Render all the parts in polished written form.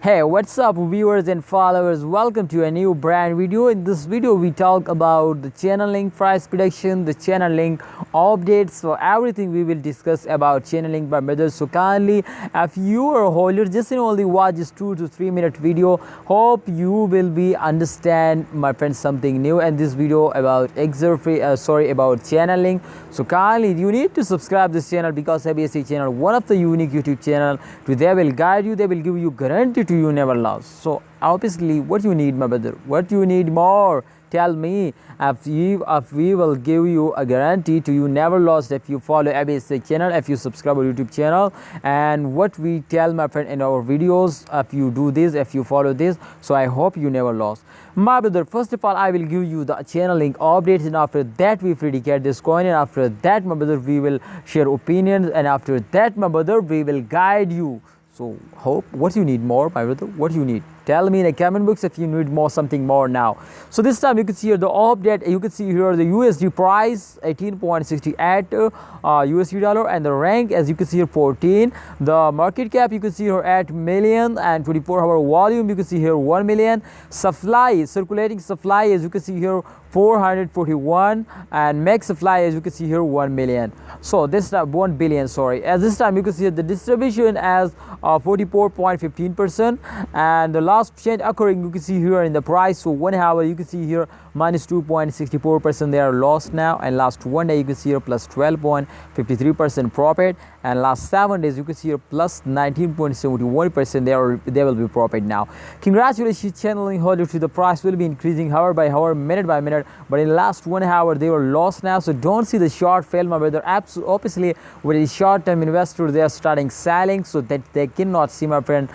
Hey, what's up viewers and followers, welcome to a new brand video. In this video we talk about the Chainlink price prediction, the Chainlink updates, so everything we will discuss about Chainlink by brother. So kindly, if you are a holder, just only watch this 2 to 3 minute video. Hope you will be understand my friends something new in this video about about Chainlink. So kindly you need to subscribe this channel because ABSC channel one of the unique YouTube channel. They will guide you, they will give you guarantee to you never lost. So obviously what you need my brother, what you need more, tell me. If we will give you a guarantee to you never lost if you follow ABSC channel, if you subscribe our YouTube channel, and what we tell my friend in our videos, if you do this, if you follow this, so I hope you never lost my brother. First of all, I will give you the Chainlink updates, and after that we predicate this coin, and after that my brother we will share opinions, and after that my brother we will guide you. So hope what you need more my brother, what you need, tell me in the comment box if you need more something more now. So this time you can see here the update, you can see here the USD price 18.68 USD dollar, and the rank as you can see here 14. The market cap you can see here at million, and 24-hour volume you can see here 1 million. Supply, circulating supply as you can see here 441, and max supply as you can see here 1 million. So this time 1 billion, sorry. As this time you can see the distribution as 44.15%, and the last change occurring you can see here in the price. So 1 hour you can see here minus 2.64%, they are lost now, and last 1 day you can see here plus 12.53% profit, and last 7 days you can see here plus 19.71%, they will be profit now. Congratulations Chainlink holder, to the price will be increasing hour by hour, minute by minute, but in last 1 hour they were lost now. So don't see the short fail my brother. Obviously with a short term investor they are starting selling, so that they cannot see my friend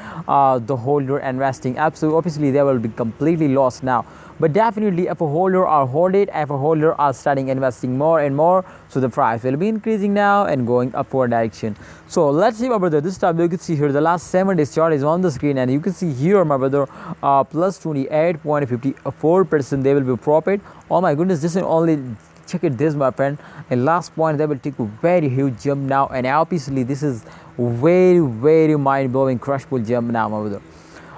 the holder investing. Absolutely, obviously they will be completely lost now. But definitely if a holder are hold it, if a holder are starting investing more and more, so the price will be increasing now and going upward direction. So let's see my brother, this time you can see here the last 7 days chart is on the screen, and you can see here my brother plus 28.54% they will be profit. Oh my goodness, this is only, check it this my friend, and last point they will take a very huge jump now, and obviously this is very mind-blowing crushful jump now my brother.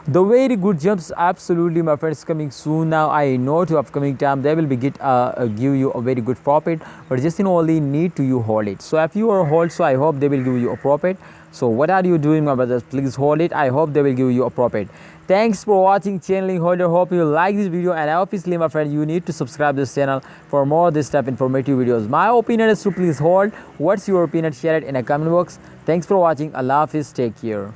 The very good jumps, absolutely my friends, coming soon now. I know to upcoming time they will be give you a very good profit, but just only need to you hold it. So if you are hold, so I hope they will give you a profit. So what are you doing my brothers, please hold it, I hope they will give you a profit. Thanks for watching Chainlink holder, hope you like this video, and obviously my friend you need to subscribe this channel for more this type informative videos. My opinion is to please hold. What's your opinion? Share it in a comment box. Thanks for watching. Allah Hafiz, take care.